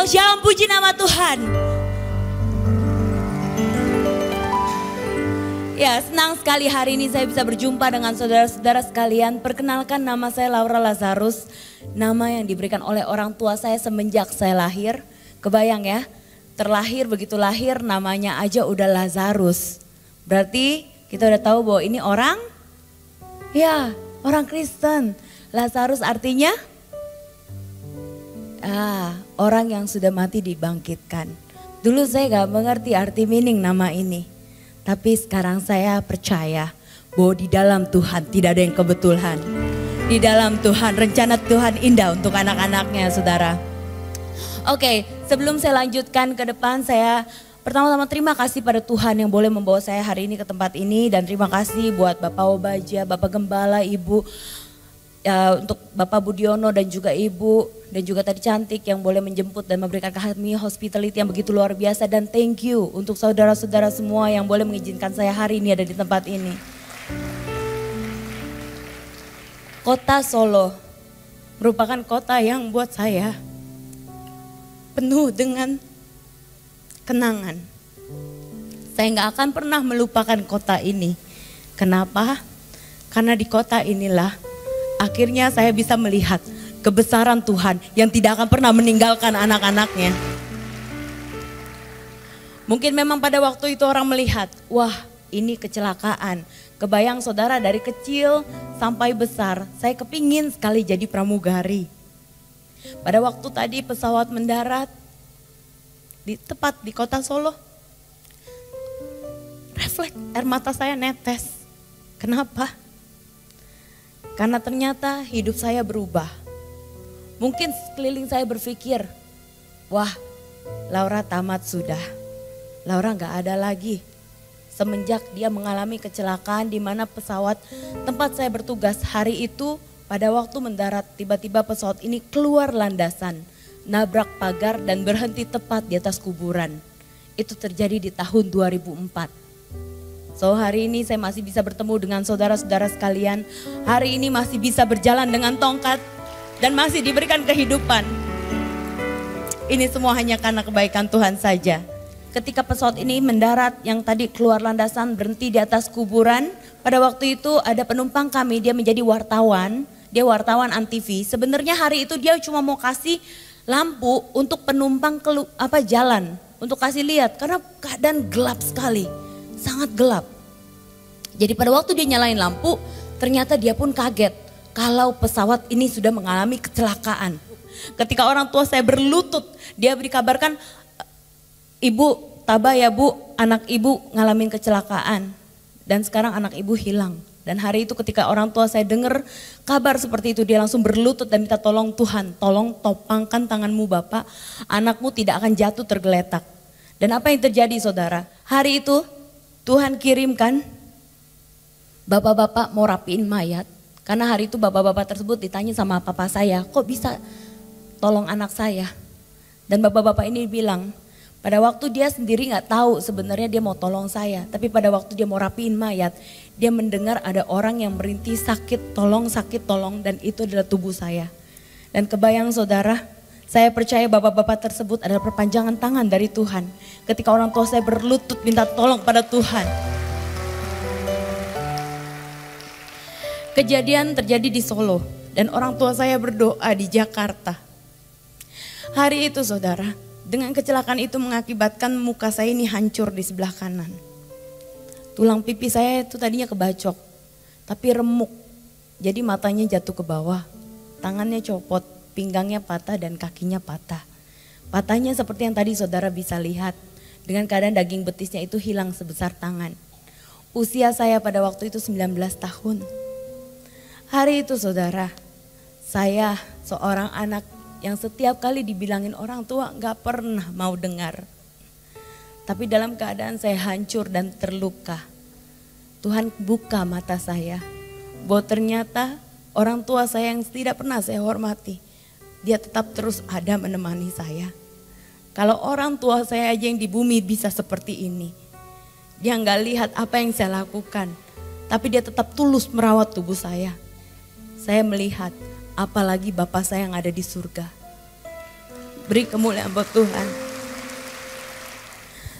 Shalom, shalom, puji nama Tuhan. Ya, senang sekali hari ini saya bisa berjumpa dengan saudara-saudara sekalian. Perkenalkan, nama saya Laura Lazarus. Nama yang diberikan oleh orang tua saya semenjak saya lahir. Kebayang ya, terlahir begitu lahir namanya aja udah Lazarus. Berarti kita udah tahu bahwa ini orang, ya orang Kristen. Lazarus artinya orang yang sudah mati dibangkitkan. Dulu saya gak mengerti arti meaning nama ini. Tapi sekarang saya percaya bahwa di dalam Tuhan tidak ada yang kebetulan. Di dalam Tuhan, rencana Tuhan indah untuk anak-anaknya, saudara. Oke, sebelum saya lanjutkan ke depan, saya pertama-tama terima kasih pada Tuhan yang boleh membawa saya hari ini ke tempat ini. Dan terima kasih buat Bapak Obaja, Bapak Gembala, Ibu, untuk Bapak Budiono dan juga Ibu. Dan juga tadi Cantik yang boleh menjemput dan memberikan kami hospitality yang begitu luar biasa. Dan thank you untuk saudara-saudara semua yang boleh mengizinkan saya hari ini ada di tempat ini. Kota Solo merupakan kota yang buat saya penuh dengan kenangan. Saya gak akan pernah melupakan kota ini. Kenapa? Karena di kota inilah akhirnya saya bisa melihat kebesaran Tuhan yang tidak akan pernah meninggalkan anak-anaknya. Mungkin memang pada waktu itu orang melihat, wah ini kecelakaan. Kebayang saudara, dari kecil sampai besar, saya kepingin sekali jadi pramugari. Pada waktu tadi pesawat mendarat, tepat di kota Solo, refleks air mata saya netes. Kenapa? Karena ternyata hidup saya berubah. Mungkin sekeliling saya berpikir, wah Laura tamat sudah. Laura gak ada lagi. Semenjak dia mengalami kecelakaan di mana pesawat tempat saya bertugas hari itu pada waktu mendarat tiba-tiba pesawat ini keluar landasan, nabrak pagar dan berhenti tepat di atas kuburan. Itu terjadi di tahun 2004. So hari ini saya masih bisa bertemu dengan saudara-saudara sekalian. Hari ini masih bisa berjalan dengan tongkat dan masih diberikan kehidupan. Ini semua hanya karena kebaikan Tuhan saja. Ketika pesawat ini mendarat yang tadi keluar landasan berhenti di atas kuburan. Pada waktu itu ada penumpang kami, dia menjadi wartawan. Dia wartawan ANTV. Sebenarnya hari itu dia cuma mau kasih lampu untuk penumpang jalan. Untuk kasih lihat karena keadaan gelap sekali. Sangat gelap. Jadi pada waktu dia nyalain lampu ternyata dia pun kaget. Kalau pesawat ini sudah mengalami kecelakaan. Ketika orang tua saya berlutut, dia dikabarkan, ibu tabah ya bu, anak ibu ngalamin kecelakaan. Dan sekarang anak ibu hilang. Dan hari itu ketika orang tua saya dengar kabar seperti itu, dia langsung berlutut dan minta tolong Tuhan. Tolong topangkan tanganmu Bapak, anakmu tidak akan jatuh tergeletak. Dan apa yang terjadi saudara? Hari itu Tuhan kirimkan bapak-bapak mau rapiin mayat. Karena hari itu bapak-bapak tersebut ditanya sama papa saya, kok bisa tolong anak saya? Dan bapak-bapak ini bilang, pada waktu dia sendiri gak tahu sebenarnya dia mau tolong saya. Tapi pada waktu dia mau rapiin mayat, dia mendengar ada orang yang merintih sakit tolong, dan itu adalah tubuh saya. Dan kebayang saudara, saya percaya bapak-bapak tersebut adalah perpanjangan tangan dari Tuhan. Ketika orang tua saya berlutut minta tolong pada Tuhan. Kejadian terjadi di Solo dan orang tua saya berdoa di Jakarta. Hari itu saudara, dengan kecelakaan itu mengakibatkan muka saya ini hancur di sebelah kanan. Tulang pipi saya itu tadinya kebacok, tapi remuk. Jadi matanya jatuh ke bawah, tangannya copot, pinggangnya patah dan kakinya patah. Patahnya seperti yang tadi saudara bisa lihat, dengan keadaan daging betisnya itu hilang sebesar tangan. Usia saya pada waktu itu 19 tahun. Hari itu saudara, saya seorang anak yang setiap kali dibilangin orang tua gak pernah mau dengar. Tapi dalam keadaan saya hancur dan terluka, Tuhan buka mata saya. Bahwa ternyata orang tua saya yang tidak pernah saya hormati, dia tetap terus ada menemani saya. Kalau orang tua saya aja yang di bumi bisa seperti ini. Dia gak lihat apa yang saya lakukan, tapi dia tetap tulus merawat tubuh saya. Saya melihat apalagi Bapak saya yang ada di surga. Beri kemuliaan buat Tuhan.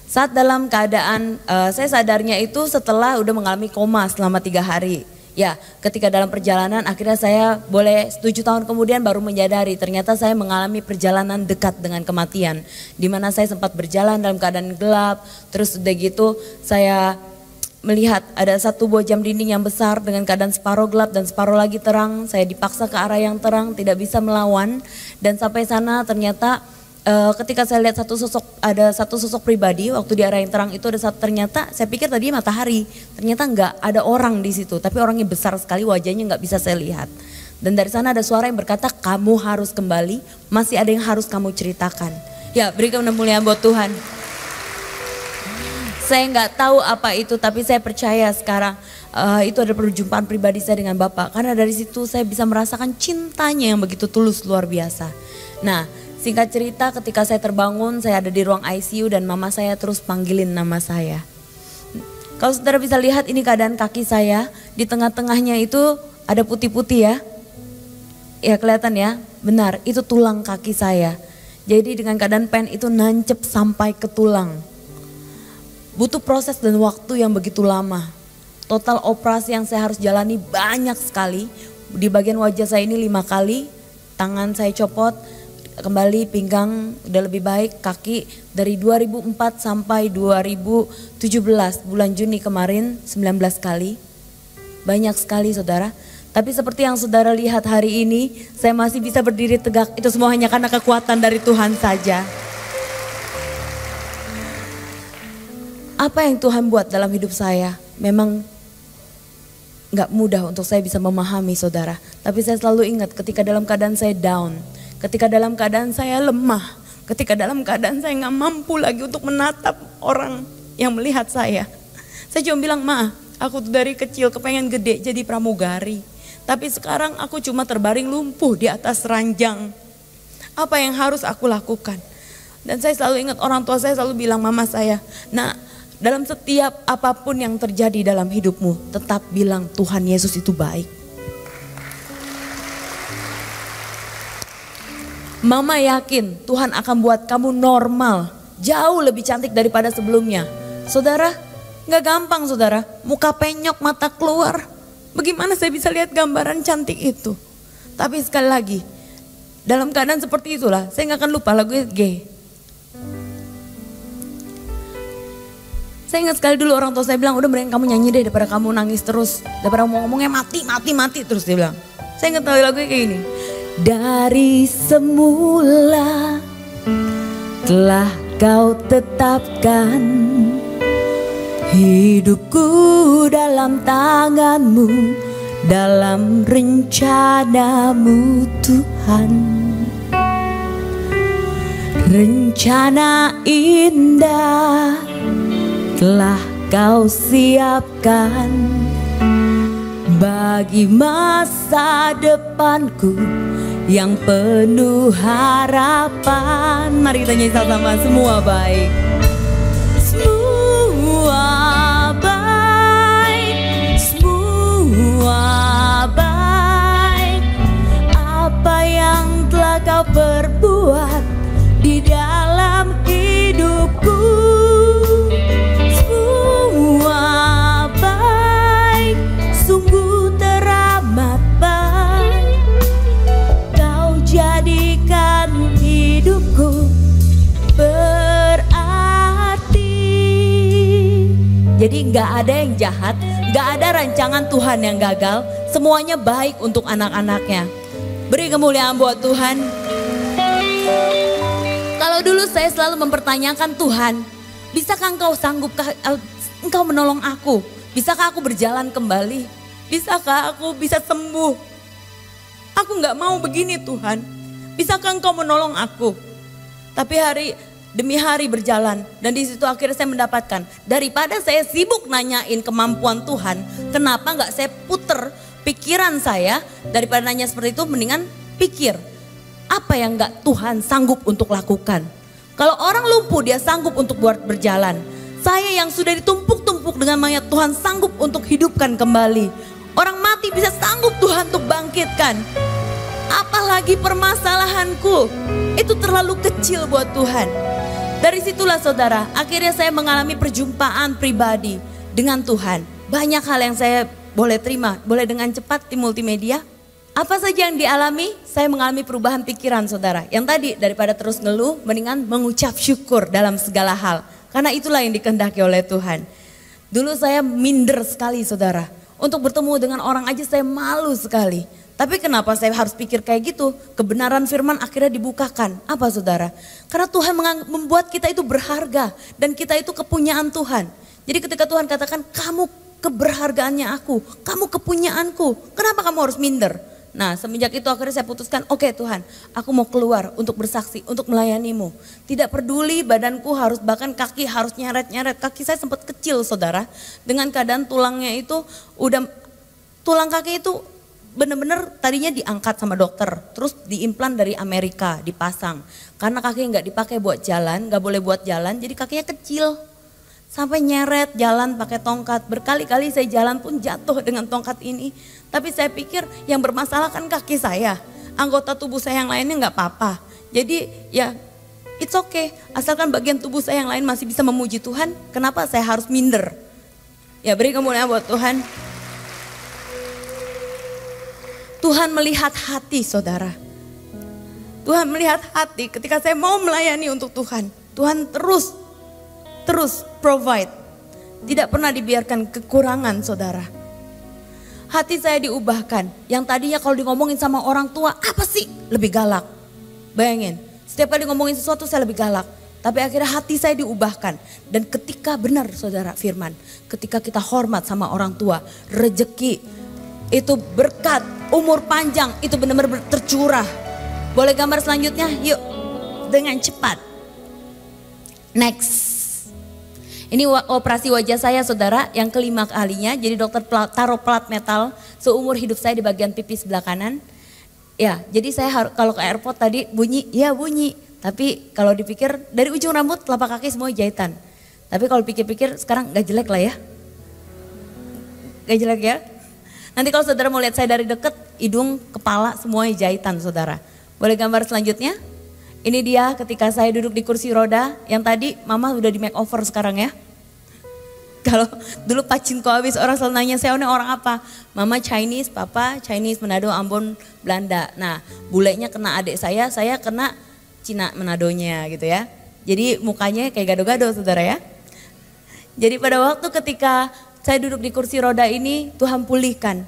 Saat dalam keadaan, saya sadarnya itu setelah udah mengalami koma selama 3 hari. Ya, ketika dalam perjalanan akhirnya saya boleh 7 tahun kemudian baru menyadari ternyata saya mengalami perjalanan dekat dengan kematian. Di mana saya sempat berjalan dalam keadaan gelap, terus udah gitu saya melihat ada satu buah jam dinding yang besar dengan keadaan separuh gelap dan separuh lagi terang. Saya dipaksa ke arah yang terang, tidak bisa melawan. Dan sampai sana ternyata ketika saya lihat ada satu sosok pribadi waktu di arah yang terang itu ternyata saya pikir tadi matahari, ternyata enggak, ada orang di situ, tapi orangnya besar sekali, wajahnya enggak bisa saya lihat. Dan dari sana ada suara yang berkata, kamu harus kembali, masih ada yang harus kamu ceritakan. Ya, berikan kemuliaan buat Tuhan. Saya enggak tahu apa itu, tapi saya percaya sekarang itu adalah perjumpaan pribadi saya dengan Bapak, karena dari situ saya bisa merasakan cintanya yang begitu tulus luar biasa. Nah, singkat cerita ketika saya terbangun, saya ada di ruang ICU dan mama saya terus panggilin nama saya. Kalau saudara bisa lihat ini keadaan kaki saya, di tengah-tengahnya itu ada putih-putih ya. Ya kelihatan ya, benar itu tulang kaki saya. Jadi dengan keadaan pen itu nancep sampai ke tulang. Butuh proses dan waktu yang begitu lama. Total operasi yang saya harus jalani banyak sekali. Di bagian wajah saya ini 5 kali, tangan saya copot, kembali pinggang udah lebih baik, kaki dari 2004 sampai 2017 bulan Juni kemarin 19 kali. Banyak sekali saudara. Tapi seperti yang saudara lihat hari ini, saya masih bisa berdiri tegak. Itu semua hanya karena kekuatan dari Tuhan saja. Apa yang Tuhan buat dalam hidup saya memang gak mudah untuk saya bisa memahami saudara. Tapi saya selalu ingat ketika dalam keadaan saya down, ketika dalam keadaan saya lemah, ketika dalam keadaan saya gak mampu lagi untuk menatap orang yang melihat saya. Saya cuma bilang, Ma, aku tuh dari kecil kepengen gede jadi pramugari. Tapi sekarang aku cuma terbaring lumpuh di atas ranjang. Apa yang harus aku lakukan? Dan saya selalu ingat orang tua saya selalu bilang, mama saya, nah dalam setiap apapun yang terjadi dalam hidupmu, tetap bilang Tuhan Yesus itu baik. Mama yakin Tuhan akan buat kamu normal, jauh lebih cantik daripada sebelumnya. Saudara, gak gampang saudara, muka penyok, mata keluar. Bagaimana saya bisa lihat gambaran cantik itu? Tapi sekali lagi, dalam keadaan seperti itulah, saya gak akan lupa lagu G. Saya ingat sekali dulu orang tua saya bilang, udah mending kamu nyanyi deh daripada kamu nangis terus. Daripada ngomongnya mati terus dia bilang. Saya ingat lagunya kayak gini. Dari semula telah kau tetapkan hidupku dalam tanganmu, dalam rencanamu Tuhan. Rencana indah telah kau siapkan bagi masa depanku yang penuh harapan. Mari kita nyanyi sama-sama, semua baik. Semua baik, semua baik. Apa yang telah kau perbuat di dalam hidupku, semua baik, sungguh teramat baik. Kau jadikan hidupku berarti. Jadi gak ada yang jahat, gak ada rancangan Tuhan yang gagal. Semuanya baik untuk anak-anaknya. Beri kemuliaan buat Tuhan. Kalau dulu saya selalu mempertanyakan, Tuhan, bisakah engkau menolong aku? Bisakah aku berjalan kembali? Bisakah aku bisa sembuh? Aku gak mau begini Tuhan. Bisakah engkau menolong aku? Tapi hari demi hari berjalan. Dan di situ akhirnya saya mendapatkan. Daripada saya sibuk nanyain kemampuan Tuhan. Kenapa gak saya puter pikiran saya. Daripada nanya seperti itu, mendingan pikir. Apa yang gak Tuhan sanggup untuk lakukan? Kalau orang lumpuh dia sanggup untuk buat berjalan. Saya yang sudah ditumpuk-tumpuk dengan mayat Tuhan sanggup untuk hidupkan kembali. Orang mati bisa sanggup Tuhan untuk bangkitkan. Apalagi permasalahanku, itu terlalu kecil buat Tuhan. Dari situlah saudara, akhirnya saya mengalami perjumpaan pribadi dengan Tuhan. Banyak hal yang saya boleh terima, boleh dengan cepat di multimedia. Apa saja yang dialami, saya mengalami perubahan pikiran saudara. Yang tadi daripada terus ngeluh, mendingan mengucap syukur dalam segala hal. Karena itulah yang dikehendaki oleh Tuhan. Dulu saya minder sekali saudara. Untuk bertemu dengan orang aja saya malu sekali. Tapi kenapa saya harus pikir kayak gitu? Kebenaran firman akhirnya dibukakan. Apa saudara? Karena Tuhan membuat kita itu berharga. Dan kita itu kepunyaan Tuhan. Jadi ketika Tuhan katakan, kamu keberhargaannya aku. Kamu kepunyaanku. Kenapa kamu harus minder? Nah semenjak itu akhirnya saya putuskan, oke Tuhan, aku mau keluar untuk bersaksi, untuk melayanimu. Tidak peduli badanku harus, bahkan kaki harus nyeret-nyeret. Kaki saya sempat kecil saudara, dengan keadaan tulangnya itu tulang kaki itu benar-benar tadinya diangkat sama dokter. Terus diimplan dari Amerika, dipasang. Karena kaki nggak dipakai buat jalan, nggak boleh buat jalan, jadi kakinya kecil. Sampai nyeret jalan pakai tongkat. Berkali-kali saya jalan pun jatuh dengan tongkat ini. Tapi saya pikir yang bermasalah kan kaki saya. Anggota tubuh saya yang lainnya nggak apa-apa. Jadi ya it's okay. Asalkan bagian tubuh saya yang lain masih bisa memuji Tuhan. Kenapa saya harus minder? Ya beri kemuliaan buat Tuhan. Tuhan melihat hati saudara. Tuhan melihat hati ketika saya mau melayani untuk Tuhan. Tuhan terus provide. Tidak pernah dibiarkan kekurangan saudara. Hati saya diubahkan. Yang tadinya kalau ngomongin sama orang tua, apa sih? Lebih galak. Bayangin, setiap kali ngomongin sesuatu saya lebih galak. Tapi akhirnya hati saya diubahkan. Dan ketika benar saudara firman, ketika kita hormat sama orang tua, rejeki, itu berkat, umur panjang, itu benar-benar tercurah. Boleh gambar selanjutnya? Yuk, dengan cepat. Next. Ini operasi wajah saya saudara yang kelima kalinya. Jadi dokter taruh plat metal seumur hidup saya di bagian pipi sebelah kanan. Ya jadi saya kalau ke airport tadi bunyi, ya bunyi. Tapi kalau dipikir dari ujung rambut telapak kaki semua jahitan. Tapi kalau pikir-pikir sekarang gak jelek lah ya. Gak jelek ya. Nanti kalau saudara mau lihat saya dari deket, hidung, kepala semuanya jahitan saudara. Boleh gambar selanjutnya? Ini dia ketika saya duduk di kursi roda, yang tadi mama udah di makeover sekarang ya. Kalau dulu pacinku habis orang selalu nanya saya ini orang apa? Mama Chinese, papa Chinese, Manado, Ambon, Belanda. Nah bulenya kena adik saya kena Cina Manadonya gitu ya. Jadi mukanya kayak gado-gado saudara ya. Jadi pada waktu ketika saya duduk di kursi roda ini, Tuhan pulihkan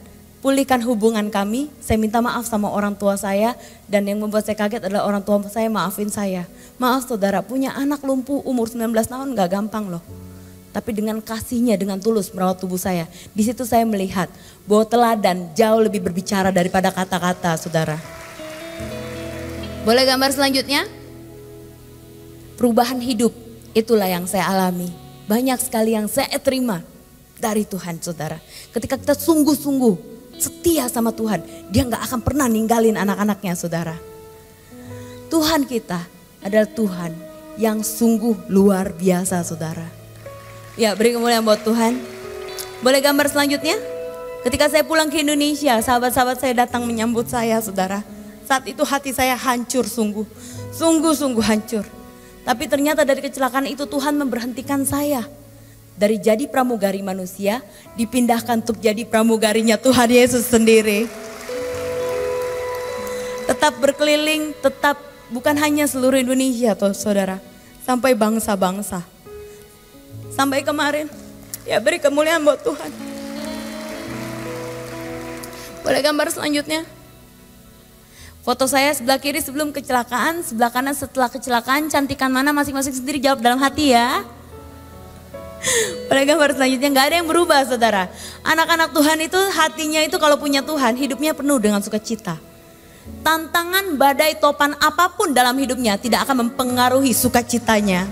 hubungan kami. Saya minta maaf sama orang tua saya dan yang membuat saya kaget adalah orang tua saya maafin saya. Maaf saudara, punya anak lumpuh umur 19 tahun gak gampang loh. Tapi dengan kasihnya, dengan tulus merawat tubuh saya. Di situ saya melihat bahwa teladan jauh lebih berbicara daripada kata-kata saudara. Boleh gambar selanjutnya? Perubahan hidup, itulah yang saya alami. Banyak sekali yang saya terima dari Tuhan saudara. Ketika kita sungguh-sungguh setia sama Tuhan, dia gak akan pernah ninggalin anak-anaknya saudara. Tuhan kita adalah Tuhan yang sungguh luar biasa saudara. Ya beri kemuliaan buat Tuhan. Boleh gambar selanjutnya? Ketika saya pulang ke Indonesia, sahabat-sahabat saya datang menyambut saya saudara. Saat itu hati saya hancur sungguh hancur. Tapi ternyata dari kecelakaan itu Tuhan memberhentikan saya. Dari jadi pramugari manusia, dipindahkan untuk jadi pramugarinya Tuhan Yesus sendiri. Tetap berkeliling, tetap bukan hanya seluruh Indonesia toh saudara. Sampai bangsa-bangsa. Sampai kemarin, ya beri kemuliaan buat Tuhan. Boleh gambar selanjutnya? Foto saya sebelah kiri sebelum kecelakaan, sebelah kanan setelah kecelakaan. Cantikan mana masing-masing sendiri jawab dalam hati ya. Boleh gambar selanjutnya? Gak ada yang berubah saudara. Anak-anak Tuhan itu hatinya itu kalau punya Tuhan, hidupnya penuh dengan sukacita. Tantangan, badai, topan apapun dalam hidupnya tidak akan mempengaruhi sukacitanya.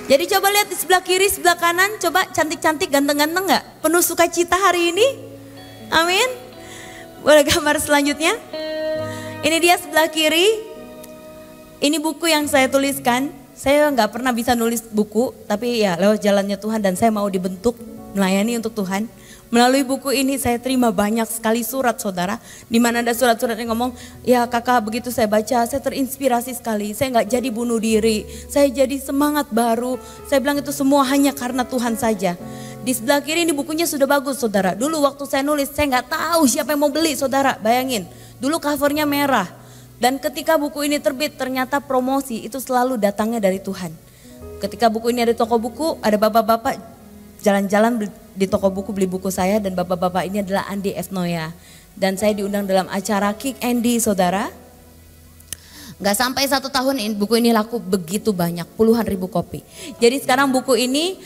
Jadi coba lihat di sebelah kiri, sebelah kanan, coba cantik-cantik, ganteng-ganteng gak? Penuh sukacita hari ini? Amin. Boleh gambar selanjutnya? Ini dia sebelah kiri. Ini buku yang saya tuliskan. Saya gak pernah bisa nulis buku, tapi ya lewat jalannya Tuhan dan saya mau dibentuk melayani untuk Tuhan. Melalui buku ini saya terima banyak sekali surat saudara. Di mana ada surat-surat yang ngomong, ya kakak begitu saya baca saya terinspirasi sekali. Saya nggak jadi bunuh diri, saya jadi semangat baru. Saya bilang itu semua hanya karena Tuhan saja. Di sebelah kiri ini bukunya sudah bagus saudara. Dulu waktu saya nulis saya nggak tahu siapa yang mau beli saudara. Bayangin, dulu covernya merah. Dan ketika buku ini terbit ternyata promosi itu selalu datangnya dari Tuhan. Ketika buku ini ada di toko buku, ada bapak-bapak jalan-jalan di toko buku beli buku saya, dan bapak-bapak ini adalah Andi F. Noya. Dan saya diundang dalam acara Kick Andy saudara. Gak sampai 1 tahun buku ini laku begitu banyak, puluhan ribu kopi. Jadi sekarang buku ini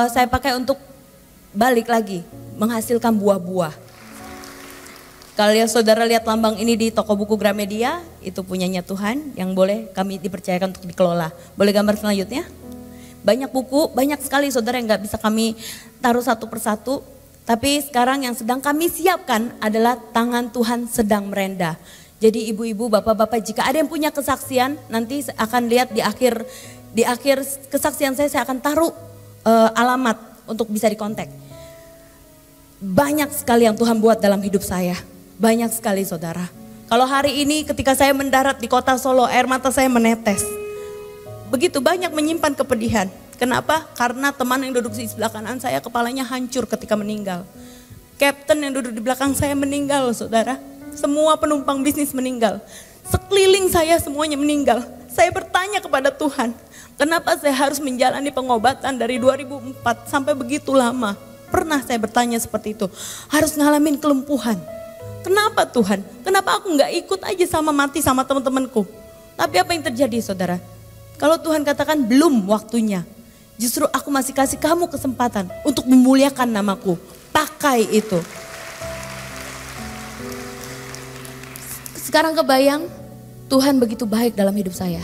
saya pakai untuk balik lagi menghasilkan buah-buah. Kalau saudara lihat lambang ini di toko buku Gramedia, itu punyanya Tuhan yang boleh kami dipercayakan untuk dikelola. Boleh gambar selanjutnya? Banyak buku, banyak sekali saudara yang gak bisa kami taruh satu persatu. Tapi sekarang yang sedang kami siapkan adalah tangan Tuhan sedang merendah. Jadi ibu-ibu, bapak-bapak, jika ada yang punya kesaksian, nanti akan lihat di akhir kesaksian saya akan taruh alamat untuk bisa dikontak. Banyak sekali yang Tuhan buat dalam hidup saya. Banyak sekali saudara. Kalau hari ini ketika saya mendarat di kota Solo, air mata saya menetes. Begitu banyak menyimpan kepedihan. Kenapa? Karena teman yang duduk di sebelah kanan saya kepalanya hancur ketika meninggal. Kapten yang duduk di belakang saya meninggal saudara. Semua penumpang bisnis meninggal. Sekeliling saya semuanya meninggal. Saya bertanya kepada Tuhan, kenapa saya harus menjalani pengobatan dari 2004 sampai begitu lama? Pernah saya bertanya seperti itu. Harus ngalamin kelumpuhan. Kenapa Tuhan? Kenapa aku gak ikut aja sama mati sama teman-temanku? Tapi apa yang terjadi saudara? Kalau Tuhan katakan belum waktunya, justru aku masih kasih kamu kesempatan untuk memuliakan namaku. Pakai itu. Sekarang kebayang Tuhan begitu baik dalam hidup saya.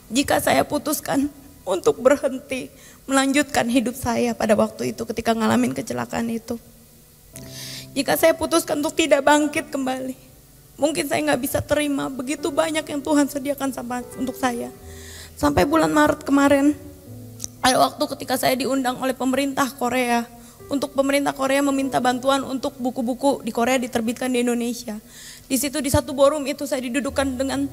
Jika saya putuskan untuk berhenti melanjutkan hidup saya pada waktu itu ketika ngalamin kecelakaan itu. Jika saya putuskan untuk tidak bangkit kembali, mungkin saya gak bisa terima begitu banyak yang Tuhan sediakan untuk saya. Sampai bulan Maret kemarin, ada waktu ketika saya diundang oleh pemerintah Korea. Untuk pemerintah Korea meminta bantuan untuk buku-buku di Korea diterbitkan di Indonesia. Di situ di satu ballroom itu saya didudukan dengan,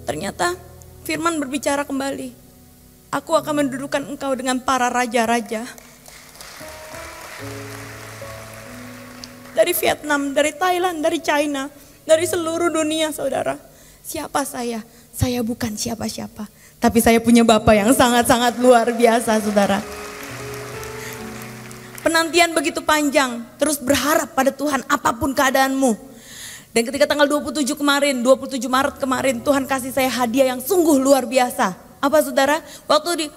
ternyata firman berbicara kembali. Aku akan mendudukan engkau dengan para raja-raja. Dari Vietnam, dari Thailand, dari China, dari seluruh dunia saudara. Siapa saya? Saya bukan siapa-siapa. Tapi saya punya Bapa yang sangat-sangat luar biasa saudara. Penantian begitu panjang, terus berharap pada Tuhan apapun keadaanmu. Dan ketika tanggal 27 kemarin, 27 Maret kemarin, Tuhan kasih saya hadiah yang sungguh luar biasa. Apa saudara? Waktu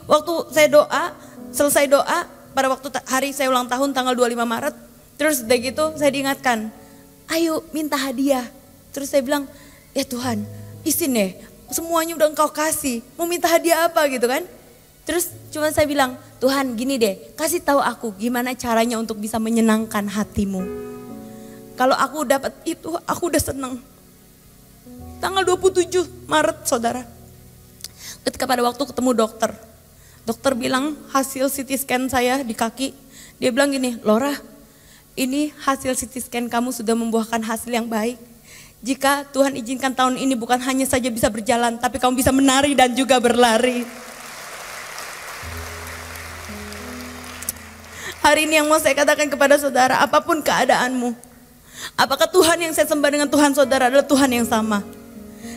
saya doa, selesai doa, pada waktu hari saya ulang tahun tanggal 25 Maret, terus udah gitu saya diingatkan, ayo minta hadiah. Terus saya bilang, ya Tuhan, izin deh. Semuanya udah engkau kasih, mau minta hadiah apa gitu kan. Terus cuma saya bilang, Tuhan gini deh, kasih tahu aku gimana caranya untuk bisa menyenangkan hatimu. Kalau aku dapat itu, aku udah seneng. Tanggal 27 Maret saudara, ketika pada waktu ketemu dokter, dokter bilang hasil CT scan saya di kaki, dia bilang gini, Laura, ini hasil CT scan kamu sudah membuahkan hasil yang baik. Jika Tuhan izinkan tahun ini bukan hanya saja bisa berjalan, tapi kamu bisa menari dan juga berlari. Hari ini yang mau saya katakan kepada saudara, apapun keadaanmu, apakah Tuhan yang saya sembah dengan Tuhan saudara adalah Tuhan yang sama?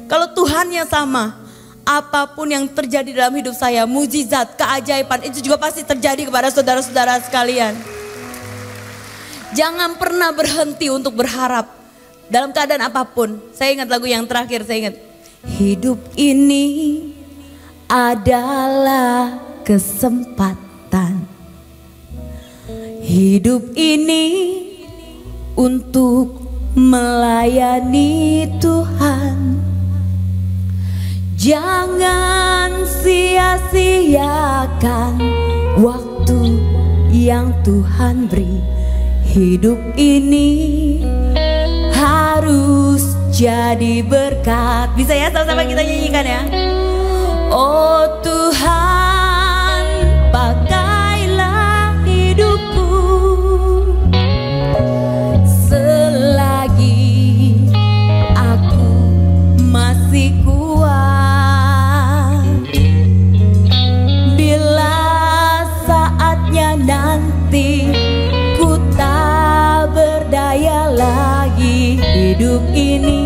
Kalau Tuhan yang sama, apapun yang terjadi dalam hidup saya, mujizat, keajaiban, itu juga pasti terjadi kepada saudara-saudara sekalian. Jangan pernah berhenti untuk berharap. Dalam keadaan apapun, saya ingat lagu yang terakhir, saya ingat. Hidup ini adalah kesempatan. Hidup ini untuk melayani Tuhan. Jangan sia-siakan waktu yang Tuhan beri. Hidup ini harus jadi berkat. Bisa ya sama-sama kita nyanyikan ya. Oh Tuhan, pakailah hidupku hidup ini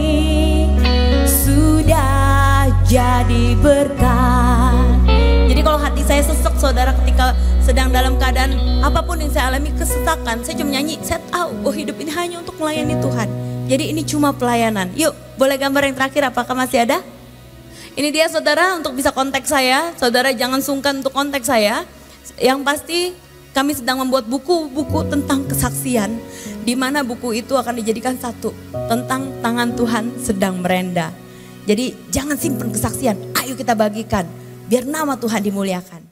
sudah jadi berkat. Jadi kalau hati saya sesek saudara ketika sedang dalam keadaan apapun yang saya alami kesesakan, saya cuma nyanyi, saya tahu hidup ini hanya untuk melayani Tuhan. Jadi ini cuma pelayanan. Yuk, boleh gambar yang terakhir, apakah masih ada? Ini dia saudara, untuk bisa kontak saya, saudara jangan sungkan untuk kontak saya. Yang pasti kami sedang membuat buku-buku tentang kesaksian, di mana buku itu akan dijadikan satu tentang tangan Tuhan sedang merendah. Jadi jangan simpan kesaksian, ayo kita bagikan biar nama Tuhan dimuliakan.